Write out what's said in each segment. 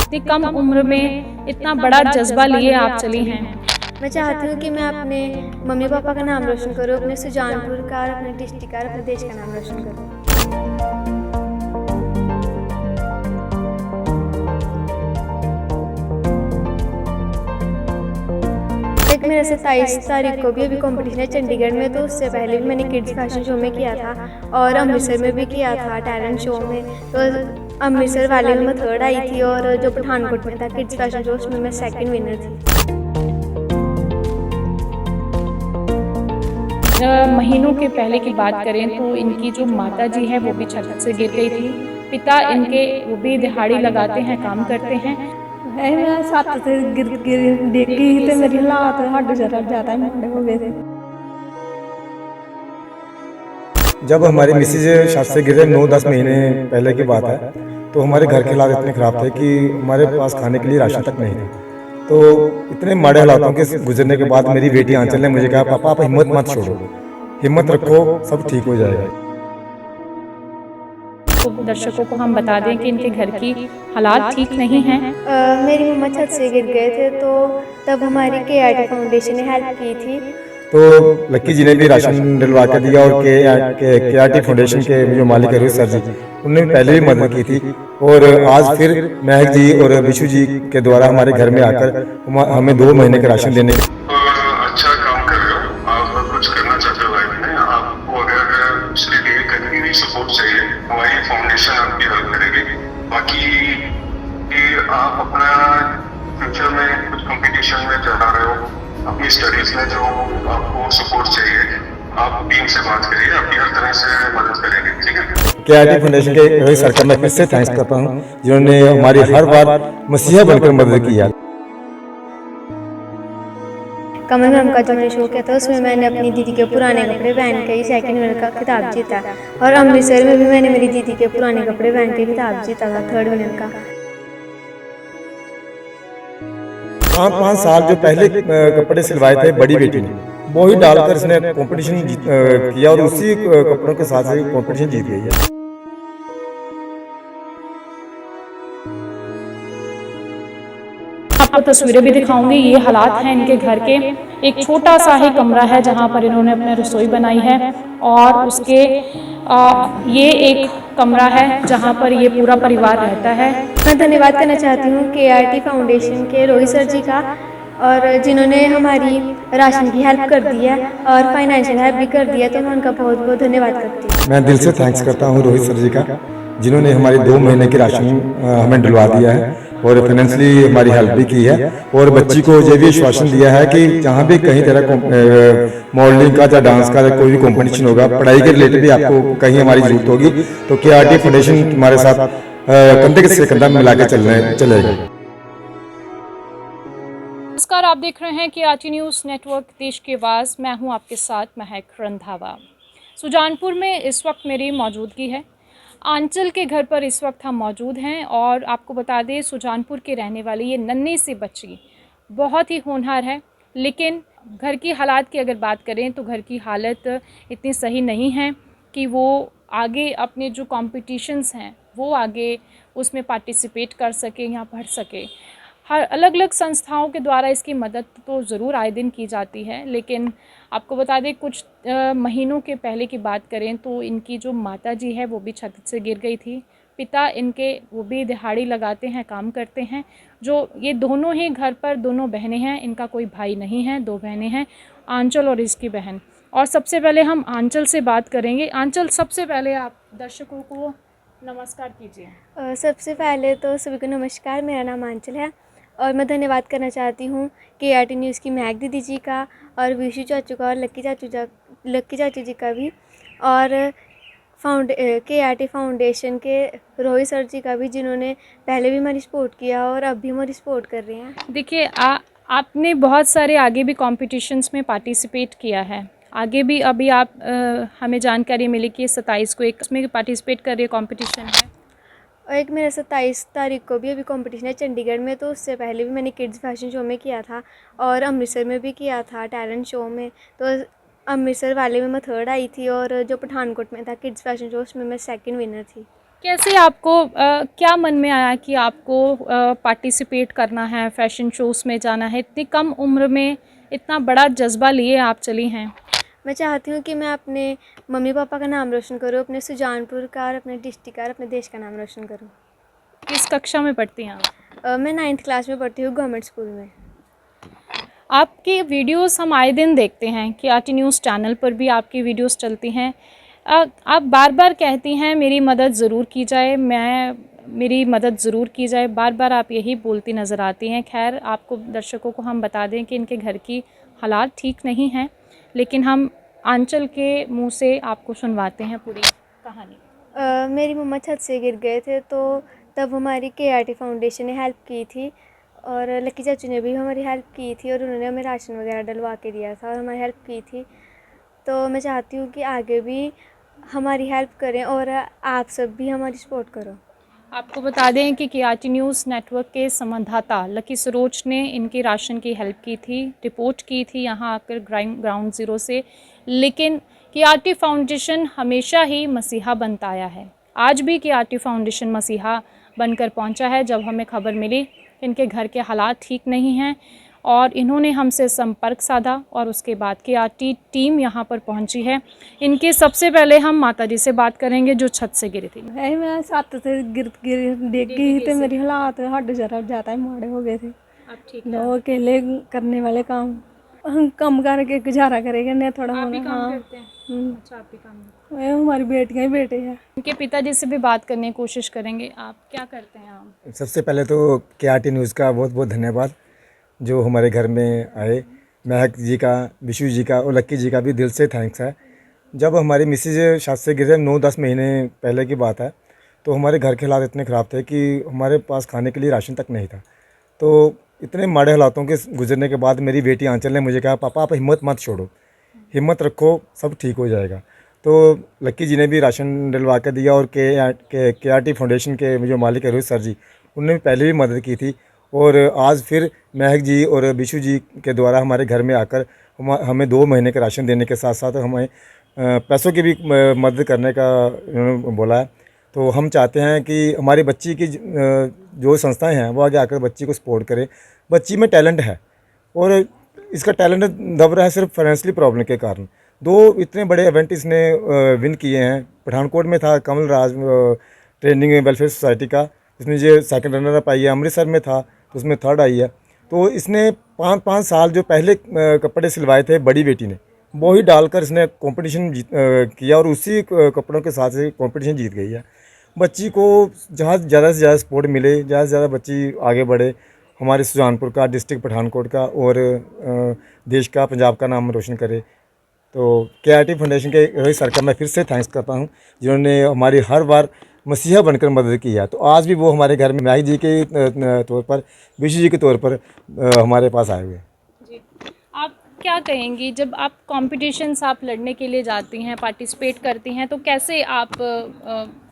इतनी कम उम्र में इतना बड़ा जज्बा लिए आप चली हैं। मैं चाहती हूँ कि मैं अपने मम्मी पापा का नाम रोशन करूँ, अपने सुजानपुर का और अपने डिस्ट्रिक्ट का और अपने देश का नाम रोशन करूँ। एक मेरा 27 तारीख को भी अभी कंपटीशन है चंडीगढ़ में, तो उससे पहले भी मैंने किड्स फैशन शो में किया था और अमृतसर में भी किया था टैलेंट शो में। तो अमृतसर वाले में मैं 3rd आई थी और जो पठानकोट में था किड्स फैशन शो उसमें मैं 2nd विनर थी। महीनों के पहले की बात करें तो इनकी जो माता जी है वो भी छत से गिर गई थी। पिता इनके वो भी दिहाड़ी लगाते हैं, काम करते हैं। मैं छत से गिर डिगी तो मेरी हालात हड्ड ज़्यादा मोटे हो गए थे। जब हमारी मिसेज छत से गिरे 9-10 महीने पहले की बात है, तो हमारे घर के हालात इतने ख़राब थे कि हमारे पास खाने के लिए राशन तक नहीं था। तो इतने माड़े हालातों के गुजरने के बाद मेरी बेटी आंचल ने मुझे कहा, पापा आप हिम्मत मत छोड़ो, हिम्मत रखो, सब ठीक हो जाएगा। तो दर्शकों को हम बता दें कि इनके घर की हालात ठीक नहीं हैं। मेरी मम्मा छत से गिर गए थे, तो तब हमारी KRT फाउंडेशन ने हेल्प की थी। तो लक्की जी ने भी राशन डलवा कर दिया और KRT फाउंडेशन के जो मालिक है रोहित सर जी, उन्होंने पहले भी मदद की थी। और आज फिर महक जी और विशु जी के द्वारा हमारे घर में आकर हमें 2 महीने का राशन देने के अच्छा काम कर रहे हो। आप कुछ करना चाहते हो लाइफ में, आपको अगर उसके लिए कहीं भी सपोर्ट चाहिए, हमारी फाउंडेशन आपकी हेल्प करेगी। बाकी आप अपना फ्यूचर में कुछ कंपटीशन में जा रहे हो, अपनी स्टडीज में जो आपको सपोर्ट चाहिए, आप टीम से बात करिए, आपकी हर तरह से मदद करेंगे, ठीक है। KRT फाउंडेशन के रोहित सर का मैं फिर से थैंक्स करता हूँ, जिन्होंने हमारी हर बार मसीहा बनकर मदद की है। कमल मैम का जो मैंने शो किया था उसमें मैंने अपनी दीदी के पुराने कपड़े पहन के ही 2nd विनर का खिताब जीता। और अमृतसर में भी मैंने मेरी दीदी के पुराने कपड़े पहन के खिताब जीता था 3rd विनर का। 5 साल जो पहले कपड़े सिलवाए थे बड़ी बेटी ने, वो ही डालकर इसने कंपटीशन किया और उसी कपड़ों के साथ कंपटीशन जीत गई है। आपको तस्वीरें भी दिखाऊंगी। ये हालात हैं इनके घर के। एक छोटा सा ही कमरा है जहां पर इन्होंने अपने रसोई बनाई है और उसके ये एक कमरा है जहां पर ये पूरा परिवार रहता है। मैं धन्यवाद करना चाहती हूँ KRT फाउंडेशन के रोहित सर जी का, और जिन्होंने हमारी राशन की हेल्प कर दी है और फाइनेंशियल हेल्प भी कर दी है, तो मैं उनका बहुत बहुत धन्यवाद करती हूँ। मैं दिल से थैंक्स करता हूँ रोहित सर जी का, जिन्होंने हमारी 2 महीने की राशन हमें डलवा दिया है और फाइनेंशियली हमारी हेल्प भी की है। और बच्ची को ये भी आश्वासन दिया है कि जहाँ भी कहीं तरह मॉडलिंग का या डांस का कोई भी कंपटीशन होगा, पढ़ाई के रिलेटेड भी आपको कहीं हमारी जरूरत होगी, तो KRT फाउंडेशन हमारे साथ कंधे से कंधा मिला के चलेगा। नमस्कार, आप देख रहे हैं KRT न्यूज़ नेटवर्क, देश की आवाज़। मैं हूं आपके साथ महक रंधावा। सुजानपुर में इस वक्त मेरी मौजूदगी है। आंचल के घर पर इस वक्त हम मौजूद हैं और आपको बता दें सुजानपुर के रहने वाली ये नन्ही सी बच्ची बहुत ही होनहार है, लेकिन घर की हालात की अगर बात करें तो घर की हालत इतनी सही नहीं है कि वो आगे अपने जो कॉम्पिटिशन्स हैं वो आगे उसमें पार्टिसिपेट कर सके या पढ़ सके। हर अलग अलग संस्थाओं के द्वारा इसकी मदद तो ज़रूर आए दिन की जाती है, लेकिन आपको बता दें कुछ महीनों के पहले की बात करें तो इनकी जो माता जी है वो भी छत से गिर गई थी। पिता इनके वो भी दिहाड़ी लगाते हैं, काम करते हैं। जो ये दोनों ही घर पर 2 बहनें हैं, इनका कोई भाई नहीं है, 2 बहनें हैं, आंचल और इसकी बहन। और सबसे पहले हम आंचल से बात करेंगे। आंचल, सबसे पहले आप दर्शकों को नमस्कार कीजिए। सबसे पहले तो सभी को नमस्कार, मेरा नाम आंचल है और मैं धन्यवाद करना चाहती हूँ KRT न्यूज़ की महक दीदी जी का और विशु चाचू का और लक्की चाचू जी का भी, और KRT फाउंडेशन के रोहित सर जी का भी, जिन्होंने पहले भी हमारी सपोर्ट किया और अब भी हमारी सपोर्ट कर रहे हैं। देखिए, आपने बहुत सारे आगे भी कॉम्पिटिशन्स में पार्टिसिपेट किया है, आगे भी अभी आप हमें जानकारी मिली कि 27 को एक उसमें पार्टिसिपेट कर रही है, कॉम्पिटिशन है। और एक मेरा 27 तारीख को भी अभी कंपटीशन है चंडीगढ़ में, तो उससे पहले भी मैंने किड्स फैशन शो में किया था और अमृतसर में भी किया था टैलेंट शो में। तो अमृतसर वाले में मैं 3rd आई थी और जो पठानकोट में था किड्स फैशन शो उसमें मैं 2nd विनर थी। कैसे आपको क्या मन में आया कि आपको पार्टिसिपेट करना है, फैशन शोज़ में जाना है? इतनी कम उम्र में इतना बड़ा जज्बा लिए आप चली हैं। मैं चाहती हूँ कि मैं अपने मम्मी पापा का नाम रोशन करूँ, अपने सुजानपुर का और अपने डिस्ट्रिक्ट का और अपने देश का नाम रोशन करूँ। किस कक्षा में पढ़ती हैं आप? मैं 9th क्लास में पढ़ती हूँ गवर्नमेंट स्कूल में। आपकी वीडियोस हम आए दिन देखते हैं कि आरटी न्यूज़ चैनल पर भी आपकी वीडियोस चलती हैं। आप बार बार कहती हैं मेरी मदद ज़रूर की जाए, मेरी मदद ज़रूर की जाए, बार बार आप यही बोलती नज़र आती हैं। खैर, आपको दर्शकों को हम बता दें कि इनके घर की हालात ठीक नहीं हैं, लेकिन हम आंचल के मुंह से आपको सुनवाते हैं पूरी कहानी। मेरी मम्मा छत से गिर गए थे, तो तब हमारी KRT फाउंडेशन ने हेल्प की थी और लक्की चाचू ने भी हमारी हेल्प की थी और उन्होंने हमें राशन वगैरह डलवा के दिया था और हमारी हेल्प की थी। तो मैं चाहती हूँ कि आगे भी हमारी हेल्प करें और आप सब भी हमारी सपोर्ट करो। आपको बता दें कि KRT न्यूज़ नेटवर्क के संवाददाता लकी सरोज ने इनकी राशन की हेल्प की थी, रिपोर्ट की थी यहाँ आकर ग्राउंड ज़ीरो से। लेकिन KRT फाउंडेशन हमेशा ही मसीहा बनता आया है। आज भी KRT फाउंडेशन मसीहा बनकर पहुँचा है। जब हमें खबर मिली कि इनके घर के हालात ठीक नहीं हैं और इन्होंने हमसे संपर्क साधा और उसके बाद KRT टीम यहाँ पर पहुँची है। इनके सबसे पहले हम माताजी से बात करेंगे जो छत से गिरी थी। ऐ मैं छत से गिर डिग गई तो मेरी हालात हद ज़्यादा ही माड़े हो गए थे। आप ठीक वो अकेले करने वाले काम हम कम करके गुजारा करेंगे नहीं थोड़ा आप भी मोड़ा। काम हाँ करते हैं? अच्छा, आप भी काम करते हैं। ये हमारी बेटियाँ ही बेटे हैं। उनके पिताजी से भी बात करने की कोशिश करेंगे। आप क्या करते हैं आप? सबसे पहले तो KRT न्यूज़ का बहुत बहुत धन्यवाद जो हमारे घर में आए। महक जी का, विशु जी का और लक्की जी का भी दिल से थैंक्स है। जब हमारी मिसेज छत से गिरे 9-10 महीने पहले की बात है, तो हमारे घर के हालात इतने ख़राब थे कि हमारे पास खाने के लिए राशन तक नहीं था। तो इतने माड़े हालातों के गुजरने के बाद मेरी बेटी आंचल ने मुझे कहा, पापा आप हिम्मत मत छोड़ो, हिम्मत रखो, सब ठीक हो जाएगा। तो लक्की जी ने भी राशन डलवा कर दिया और KRT फाउंडेशन के जो मालिक है रोहित सर जी, उन्होंने भी पहले भी मदद की थी। और आज फिर महक जी और विशु जी के द्वारा हमारे घर में आकर हमें 2 महीने का राशन देने के साथ साथ हमें पैसों की भी मदद करने का उन्होंने बोला है। तो हम चाहते हैं कि हमारी बच्ची की जो संस्थाएं हैं वो आगे आकर बच्ची को सपोर्ट करें। बच्ची में टैलेंट है और इसका टैलेंट दब रहा है सिर्फ फाइनेंशियली प्रॉब्लम के कारण। 2 इतने बड़े इवेंट इसने विन किए हैं। पठानकोट में था कमल राज ट्रेनिंग वेलफेयर सोसाइटी का, इसमें जो 2nd रनर अप आई है। अमृतसर में था तो उसमें 3rd आई है। तो इसने 5 साल जो पहले कपड़े सिलवाए थे बड़ी बेटी ने, वो ही डालकर इसने कंपटीशन किया और उसी कपड़ों के साथ से कंपटीशन जीत गई है। बच्ची को जहाँ ज़्यादा से ज़्यादा सपोर्ट मिले, ज़्यादा से ज़्यादा बच्ची आगे बढ़े, हमारे सुजानपुर का, डिस्ट्रिक्ट पठानकोट का और देश का, पंजाब का नाम रोशन करे। तो KRT फाउंडेशन के रोहित सर का मैं फिर से थैंक्स करता हूँ जिन्होंने हमारी हर बार मसीहा बनकर मदद की है। तो आज भी वो हमारे घर में महक जी के तौर पर, विशु जी के तौर पर हमारे पास आए हुए हैं। जी, आप क्या कहेंगी जब आप कॉम्पिटिशन्स आप लड़ने के लिए जाती हैं, पार्टिसिपेट करती हैं, तो कैसे आप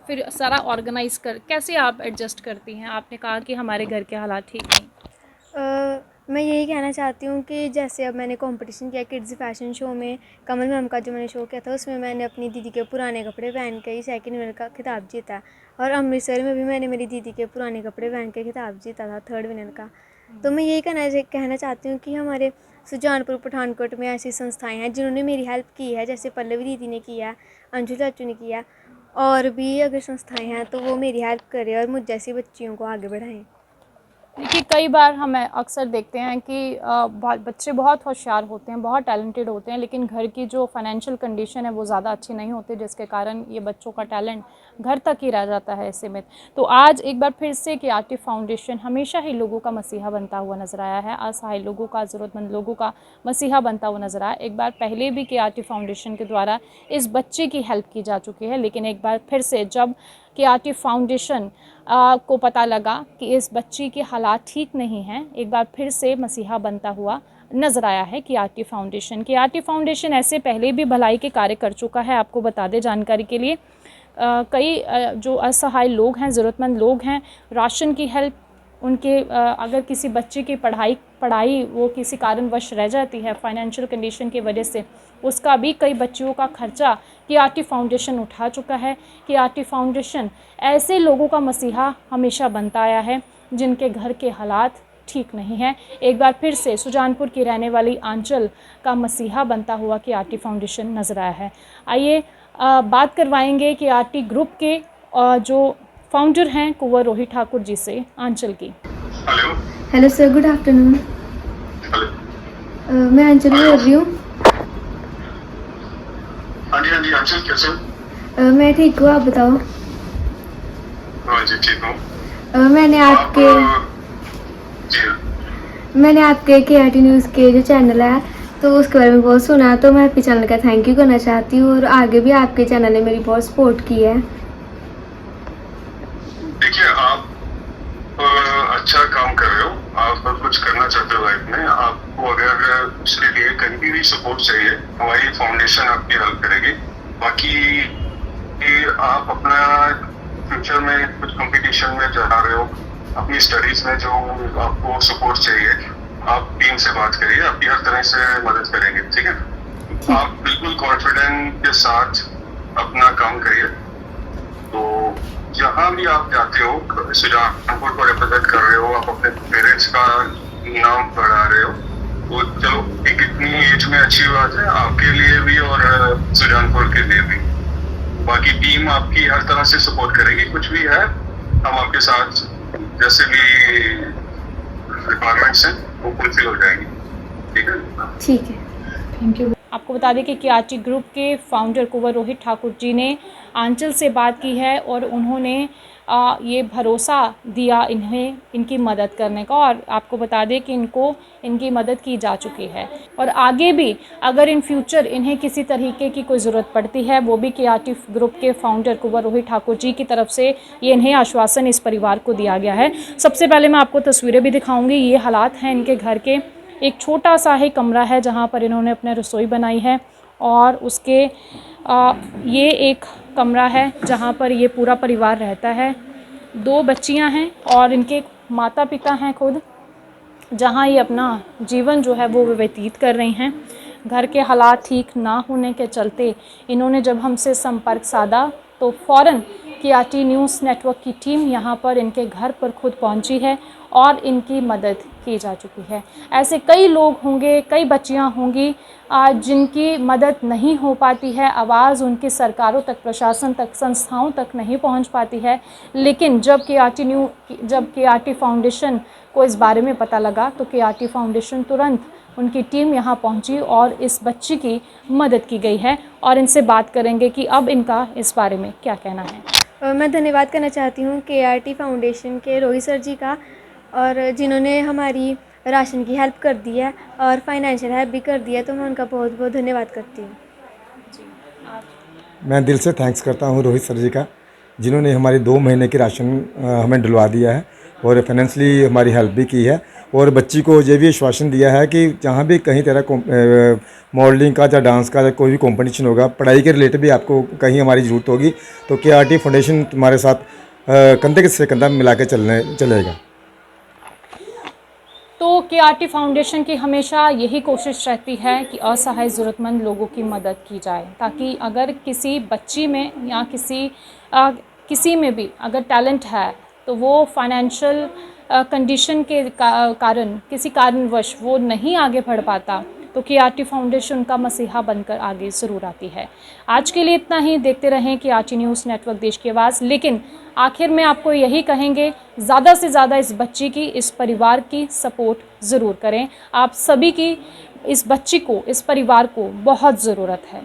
फिर सारा ऑर्गेनाइज कैसे आप एडजस्ट करती हैं? आपने कहा कि हमारे घर के हालात ठीक नहीं। मैं यही कहना चाहती हूँ कि जैसे अब मैंने कंपटीशन किया किड्स फैशन शो में, कमल मैम का जो मैंने शो किया था उसमें मैंने अपनी दीदी के पुराने कपड़े पहन के ही 2nd विनर का खिताब जीता। और अमृतसर में भी मैंने मेरी दीदी के पुराने कपड़े पहन के खिताब जीता था 3rd विनर का। तो मैं यही कहना चाहती हूँ कि हमारे सुजानपुर पठानकोट में ऐसी संस्थाएँ हैं जिन्होंने मेरी हेल्प की है, जैसे पल्लवी दीदी ने किया, अंजू चाचू ने किया, और भी अगर संस्थाएँ हैं तो वो मेरी हेल्प करें और मुझ जैसी बच्चियों को आगे बढ़ाएं। देखिए, कई बार हम अक्सर देखते हैं कि बच्चे बहुत होशियार होते हैं, बहुत टैलेंटेड होते हैं, लेकिन घर की जो फाइनेंशियल कंडीशन है वो ज़्यादा अच्छी नहीं होती, जिसके कारण ये बच्चों का टैलेंट घर तक ही रह जाता है सीमित। तो आज एक बार फिर से KRT फाउंडेशन हमेशा ही लोगों का मसीहा बनता हुआ नजर आया है, असहाय लोगों का, ज़रूरतमंद लोगों का मसीहा बनता हुआ नजर आया। एक बार पहले भी KRT फाउंडेशन के द्वारा इस बच्चे की हेल्प की जा चुकी है, लेकिन एक बार फिर से जब KRT फाउंडेशन को पता लगा कि इस बच्ची के हालात ठीक नहीं हैं, एक बार फिर से मसीहा बनता हुआ नज़र आया है KRT फाउंडेशन। KRT फाउंडेशन ऐसे पहले भी भलाई के कार्य कर चुका है। आपको बता दें जानकारी के लिए, कई जो असहाय लोग हैं, ज़रूरतमंद लोग हैं, राशन की हेल्प, उनके अगर किसी बच्चे की पढ़ाई वो किसी कारणवश रह जाती है फाइनेंशियल कंडीशन की वजह से, उसका भी कई बच्चियों का खर्चा KRT फाउंडेशन उठा चुका है। KRT फाउंडेशन ऐसे लोगों का मसीहा हमेशा बनता आया है जिनके घर के हालात ठीक नहीं है। एक बार फिर से सुजानपुर की रहने वाली आंचल का मसीहा बनता हुआ KRT फाउंडेशन नज़र आया है। आइए बात करवाएंगे KRT ग्रुप के जो फाउंडर हैं कुंवर रोहित ठाकुर जी से आंचल की। Hello. Hello sir, good afternoon. Hello. मैं आंचल बोल रही हूँ। हाँ जी आंचल, कैसे हो? मैं ठीक हूँ, आप बताओ। हाँ जी ठीक हूँ। मैंने आपके मैंने आपके KRT न्यूज़ के जो चैनल है तो उसके बारे में बहुत सुना, तो मैं आपके चैनल का थैंक यू करना चाहती हूँ और आगे भी आपके चैनल ने मेरी बहुत सपोर्ट की है। देखिए, आप अच्छा काम कर रहे हो, आप कुछ करना चाहते हो लाइफ में। आपको अगर उसके लिए कहीं भी सपोर्ट चाहिए, हमारी फाउंडेशन आपकी हेल्प करेगी। बाकी आप अपना फ्यूचर में कुछ कंपटीशन में जा रहे हो, अपनी स्टडीज में जो आपको सपोर्ट चाहिए, आप टीम से बात करिए, आपकी हर तरह से मदद करेंगे, ठीक है? आप बिल्कुल कॉन्फिडेंट के साथ अपना काम करिए। तो जहाँ भी आप जाते हो, सुजानपुर को रिप्रेजेंट कर रहे हो, आप अपने पेरेंट्स का नाम बढ़ा रहे हो, तो चलो एक इतनी एज में अच्छी बात है आपके लिए भी और सुजानपुर के लिए भी। बाकी टीम आपकी हर तरह से सपोर्ट करेगी, कुछ भी है हम आपके साथ, जैसे भी रिक्वायरमेंट्स हैं वो फुलफिल हो जाएंगी, ठीक है? ठीक है, थैंक यू। आपको बता दें कि KRT ग्रुप के फाउंडर कुंवर रोहित ठाकुर जी ने आंचल से बात की है और उन्होंने ये भरोसा दिया इन्हें इनकी मदद करने का, और आपको बता दें कि इनकी मदद की जा चुकी है और आगे भी अगर इन फ्यूचर इन्हें किसी तरीके की कोई ज़रूरत पड़ती है, वो भी KRT ग्रुप के फाउंडर कुंवर रोहित ठाकुर जी की तरफ से ये इन्हें आश्वासन इस परिवार को दिया गया है। सबसे पहले मैं आपको तस्वीरें भी दिखाऊँगी। ये हालात हैं इनके घर के। एक छोटा सा ही कमरा है जहाँ पर इन्होंने अपने रसोई बनाई है और उसके ये एक कमरा है जहाँ पर ये पूरा परिवार रहता है। 2 बच्चियाँ हैं और इनके माता पिता हैं खुद, जहाँ ये अपना जीवन जो है वो व्यतीत कर रही हैं। घर के हालात ठीक ना होने के चलते इन्होंने जब हमसे संपर्क साधा तो फ़ौरन KRT न्यूज़ नेटवर्क की टीम यहाँ पर इनके घर पर खुद पहुँची है और इनकी मदद की जा चुकी है। ऐसे कई लोग होंगे, कई बच्चियाँ होंगी जिनकी मदद नहीं हो पाती है, आवाज़ उनकी सरकारों तक, प्रशासन तक, संस्थाओं तक नहीं पहुँच पाती है। लेकिन जब KRT फाउंडेशन को इस बारे में पता लगा तो KRT फाउंडेशन तुरंत उनकी टीम यहाँ पहुँची और इस बच्ची की मदद की गई है और इनसे बात करेंगे कि अब इनका इस बारे में क्या कहना है। मैं धन्यवाद करना चाहती हूँ KRT फाउंडेशन के रोहित सर जी का, और जिन्होंने हमारी राशन की हेल्प कर दी है और फाइनेंशियल हेल्प भी कर दी है, तो मैं उनका बहुत बहुत धन्यवाद करती हूँ। मैं दिल से थैंक्स करता हूँ रोहित सर जी का, जिन्होंने हमारी 2 महीने की राशन हमें डलवा दिया है और फाइनेंशियली हमारी हेल्प भी की है और बच्ची को ये भी आश्वासन दिया है कि जहाँ भी कहीं तरह मॉडलिंग का या डांस का या कोई भी कंपटीशन होगा, पढ़ाई के रिलेटेड भी आपको कहीं हमारी ज़रूरत होगी तो KRT फाउंडेशन तुम्हारे साथ कंधे से कंधा मिला के चलेगा। तो KRT फाउंडेशन की हमेशा यही कोशिश रहती है कि असहाय ज़रूरतमंद लोगों की मदद की जाए, ताकि अगर किसी बच्ची में या किसी में भी अगर टैलेंट है तो वो फाइनेंशियल कंडीशन के कारण किसी कारणवश वो नहीं आगे बढ़ पाता तो KRT फाउंडेशन का मसीहा बनकर आगे ज़रूर आती है। आज के लिए इतना ही। देखते रहें KRT न्यूज़ नेटवर्क, देश की आवाज़। लेकिन आखिर में आपको यही कहेंगे, ज़्यादा से ज़्यादा इस बच्ची की, इस परिवार की सपोर्ट ज़रूर करें। आप सभी की इस बच्ची को, इस परिवार को बहुत ज़रूरत है।